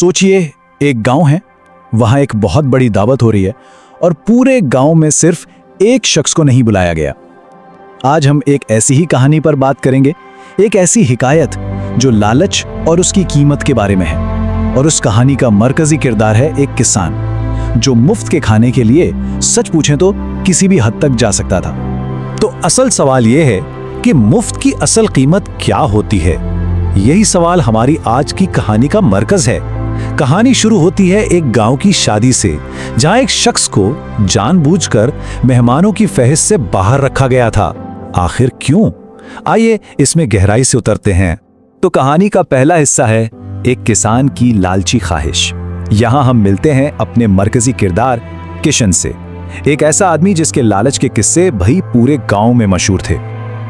सोचिए, एक गांव है, वहां एक बहुत बड़ी दावत हो रही है और पूरे गांव में सिर्फ एक शख्स को नहीं बुलाया गया। आज हम एक ऐसी ही कहानी पर बात करेंगे, एक ऐसी हिकायत जो लालच और उसकी कीमत के बारे में है। और उस कहानी का मरकजी किरदार है एक किसान जो मुफ्त के खाने के लिए सच पूछें तो किसी भी हद तक जा सकता था। तो असल सवाल यह है कि मुफ्त की असल कीमत क्या होती है। यही सवाल हमारी आज की कहानी का मरकज है। कहानी शुरू होती है एक गांव की शादी से, जहां एक शख्स को जानबूझकर मेहमानों की फहरिस्त से बाहर रखा गया था। आखिर क्यों? आइए इसमें गहराई से उतरते हैं। तो कहानी का पहला हिस्सा है एक किसान की लालची ख्वाहिश। यहां हम मिलते हैं अपने मरकजी किरदार किशन से, एक ऐसा आदमी जिसके लालच के किस्से भाई पूरे गांव में मशहूर थे।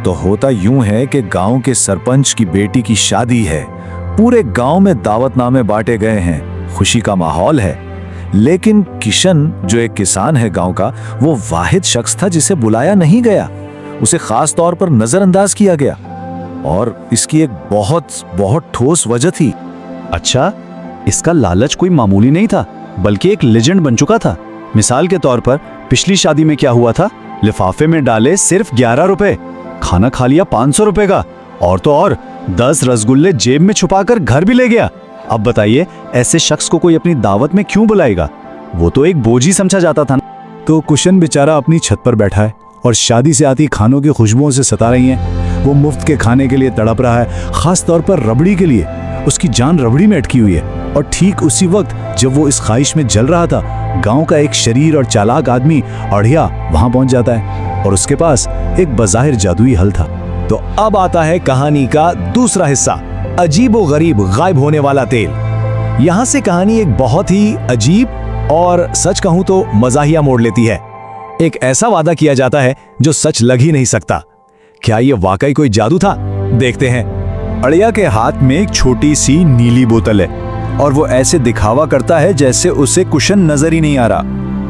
तो होता यूं है कि गांव के सरपंच की बेटी की शादी है। पूरे गांव में दावतनामे बांटे गए हैं, खुशी का माहौल है। लेकिन किशन जो एक किसान है गांव का, वो वाहिद शख्स था जिसे बुलाया नहीं गया। उसे खास तौर पर नजरअंदाज किया गया और इसकी एक बहुत ठोस वजह थी। अच्छा, इसका लालच कोई मामूली नहीं था, बल्कि एक लेजेंड बन चुका था। मिसाल के तौर पर पिछली शादी में क्या हुआ था? लिफाफे में डाले सिर्फ 11 रुपए, खाना खा लिया 500 रुपए का, और तो और 10 रसगुल्ले जेब में छुपाकर घर भी ले गया। अब बताइए, ऐसे शख्स को कोई अपनी दावत में क्यों बुलाएगा? वो तो एक बोझ ही समझा जाता था। तो कुशन बेचारा अपनी छत पर बैठा है और शादी से आती खानों की खुशबुओं से सता रही हैं। वो मुफ्त के खाने के लिए तड़प रहा है, खास तौर पर रबड़ी के लिए। उसकी जान रबड़ी में अटकी हुई है। और ठीक उसी वक्त जब वो इस ख्वाहिश में जल रहा था, गांव का एक शरीर और चालाक आदमी अढ़िया वहां पहुंच जाता है और उसके पास एक बज़ाहिर जादुई हल था। तो अब आता है कहानी का दूसरा हिस्सा, अजीबो-गरीब गायब होने वाला तेल। यहां से कहानी एक बहुत ही अजीब और सच कहूं तो मजाहिया मोड़ लेती है। एक ऐसा वादा किया जाता है जो सच लग ही नहीं सकता। क्या ये वाकई कोई जादू था? देखते हैं। अड़िया के हाथ में एक छोटी सी नीली बोतल है और वो ऐसे दिखावा करता है जैसे उसे कुशन नजर ही नहीं आ रहा।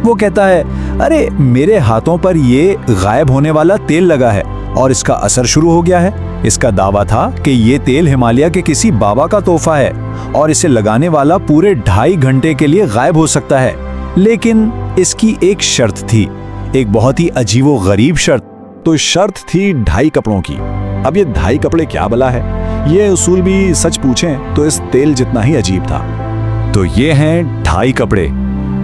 वो कहता है, अरे मेरे हाथों पर ये गायब होने वाला तेल लगा है और इसका असर शुरू हो गया है। इसका दावा था कि ये तेल हिमालय के किसी बाबा का तोहफा है और इसे लगाने वाला पूरे 2.5 घंटे के लिए गायब हो सकता है। लेकिन इसकी एक शर्त थी, एक बहुत ही अजीबो गरीब शर्त। तो शर्त थी 2.5 कपड़ों की। अब ये 2.5 कपड़े क्या भला है? ये उसूल भी सच पूछें तो इस तेल जितना ही अजीब था। तो ये हैं 2.5 कपड़े,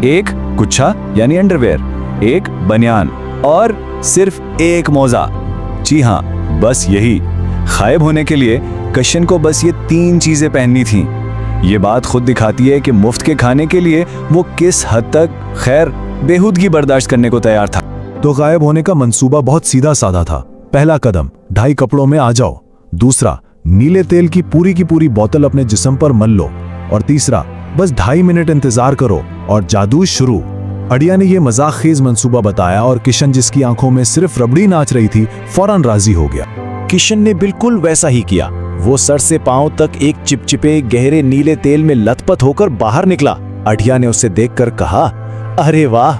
एक कुच्छा यानी अंडरवेयर, एक बनियान और सिर्फ एक मोजा। जी हाँ, बस यही। गायब होने के लिए किशन को बस ये 3 चीजें पहननी थीं। ये बात खुद दिखाती है कि मुफ्त के खाने के लिए वो किस हद तक खैर बेहूदगी बर्दाश्त करने को तैयार था। तो गायब होने का मंसूबा बहुत सीधा साधा था। पहला कदम, 2.5 कपड़ों में आ जाओ। दूसरा, नीले तेल की पूरी बोतल अपने जिस्म पर मल लो। और तीसरा, बस 2.5 मिनट इंतजार करो और जादू शुरू। अड़िया ने यह मजाकखेज मंसूबा बताया और किशन, जिसकी आंखों में सिर्फ रबड़ी नाच रही थी, फौरन राजी हो गया। किशन ने बिल्कुल वैसा ही किया। वो सर से पांव तक एक चिपचिपे गहरे नीले तेल में लथपथ होकर बाहर निकला। अड़िया ने उसे देखकर कहा, अरे वाह,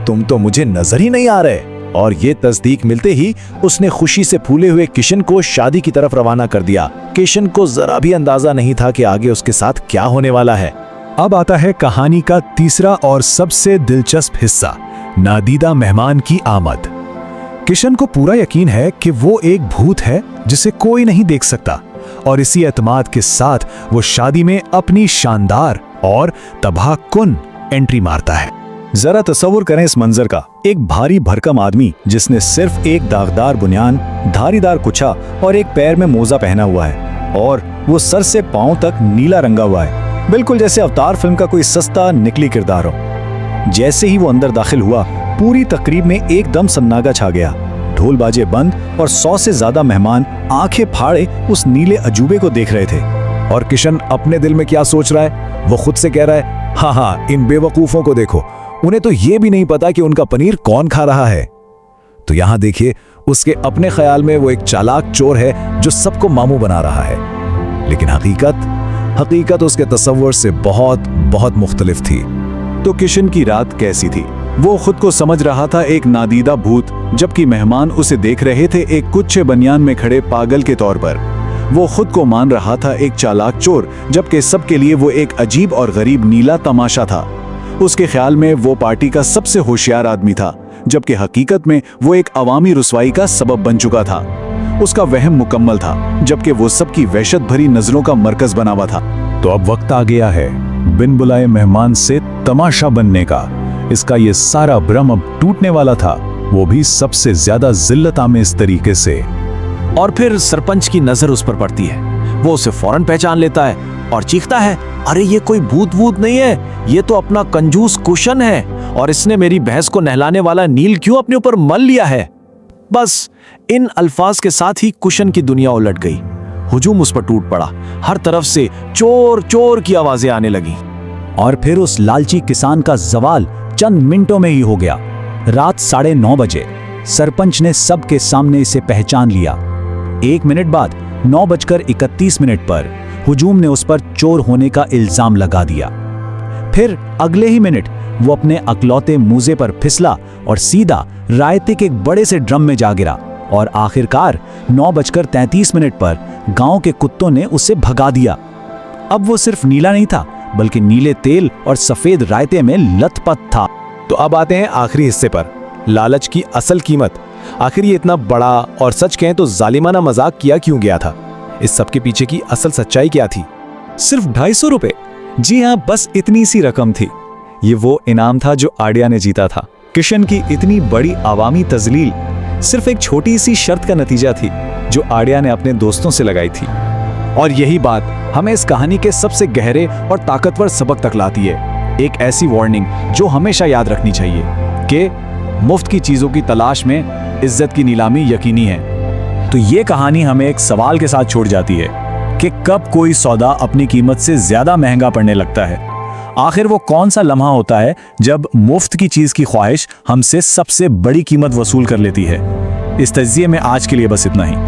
तुम तो मुझे नजर ही नहीं आ रहे। और ये तस्दीक मिलते ही उसने खुशी से फूले हुए किशन को शादी की तरफ रवाना कर दिया। किशन को जरा भी अंदाजा नहीं था कि आगे उसके साथ क्या होने वाला है। अब आता है कहानी का तीसरा और सबसे दिलचस्प हिस्सा, नादीदा मेहमान की आमद। किशन को पूरा यकीन है कि वो एक भूत है जिसे कोई नहीं देख सकता और इसी एतमाद के साथ वो शादी में अपनी शानदार और तबाहकुन एंट्री मारता है। जरा तसव्वुर करें इस मंजर का। एक भारी भरकम आदमी जिसने सिर्फ एक दागदार बुनियान, धारीदार कुच्छा और एक पैर में मोजा पहना हुआ है और वो सर से पांव तक नीला रंगा हुआ है, बिल्कुल जैसे अवतार फिल्म का कोई सस्ता निकली किरदार हो। जैसे ही वो अंदर दाखिल हुआ, पूरी तकरीब में एकदम सन्नाटा छा गया। ढोल बाजे बंद और 100 से ज्यादा मेहमान आंखें फाड़े उस नीले अजूबे को देख रहे थे। और किशन अपने दिल में क्या सोच रहा है? वो खुद से कह रहा है, हाँ, इन बेवकूफों को देखो, उन्हें तो ये भी नहीं पता कि उनका पनीर कौन खा रहा है। तो यहां देखिए, उसके अपने ख्याल में वो एक चालाक चोर है जो सबको मामू बना रहा है। लेकिन हकीकत उसके तसव्वुर से बहुत मुख्तलिफ थी। तो किशन की रात कैसी थी? वो खुद को समझ रहा था एक नादीदा भूत, जबकि मेहमान उसे देख रहे थे एक कुच्छे बनियान में खड़े पागल के तौर पर। वो खुद को मान रहा था एक चालाक चोर, जबकि सबके लिए वो एक अजीब और गरीब नीला तमाशा था। उसके ख्याल में वो पार्टी का सबसे होशियार आदमी था, जबकि हकीकत में वो एक अवामी रुसवाई का सबब बन चुका था। उसका वहम मुकम्मल था, जबकि वो सबकी वहशत भरी नजरों का मरकज बना हुआ था। तो अब वक्त आ गया है बिन बुलाए मेहमान से तमाशा बनने का। इसका ये सारा भ्रम अब टूटने वाला था, वो भी सबसे ज्यादा जिल्लत आमेज तरीके से। और फिर सरपंच की नजर उस पर पड़ती है। वो उसे फौरन पहचान लेता है और चीखता है, अरे ये कोई भूत वूत नहीं है, ये तो अपना कंजूस कुशन है, और इसने मेरी भैंस को नहलाने वाला नील क्यों अपने ऊपर मल लिया है। बस इन अल्फाज के साथ ही कुशन की दुनिया उलट गई। हुजूम उस पर टूट पड़ा। हर तरफ से चोर चोर की आवाजें आने लगी। और फिर उस लालची किसान का जवाल चंद मिनटों में ही हो गया। रात 9:30 बजे सरपंच ने सबके सामने इसे पहचान लिया। 1 मिनट बाद 9:31 पर हुजूम ने उस पर चोर होने का इल्जाम लगा दिया। फिर अगले ही मिनट वो अपने अकलौते मूजे पर फिसला और सीधा रायते के एक बड़े से ड्रम में जा गिरा। और आखिरकार 9:33 पर गांव के कुत्तों ने उसे भगा दिया। अब वो सिर्फ नीला नहीं था, बल्कि नीले तेल और सफेद रायते में लथपथ था। तो अब आते हैं आखिरी हिस्से पर, लालच की असल कीमत। आखिर ये इतना बड़ा और सच कहें तो जालिमाना मजाक किया क्यों गया था? इस सब के पीछे की असल सच्चाई क्या थी? सिर्फ 250 रुपए। जी हाँ, बस इतनी सी रकम थी। ये वो इनाम था जो आडिया ने जीता था। किशन की इतनी बड़ी आवामी तजलील सिर्फ एक छोटी सी शर्त का नतीजा थी जो आडिया ने अपने दोस्तों से लगाई थी। और यही बात हमें इस कहानी के सबसे गहरे और ताकतवर सबक तक लाती है। एक ऐसी वार्निंग जो हमेशा याद रखनी चाहिए कि मुफ्त की चीजों की तलाश में इज्जत की नीलामी यकीनी है। तो ये कहानी हमें एक सवाल के साथ छोड़ जाती है कि कब कोई सौदा अपनी कीमत से ज्यादा महंगा पड़ने लगता है। आखिर वो कौन सा लम्हा होता है जब मुफ्त की चीज की ख्वाहिश हमसे सबसे बड़ी कीमत वसूल कर लेती है। इस तज्जिये में आज के लिए बस इतना ही।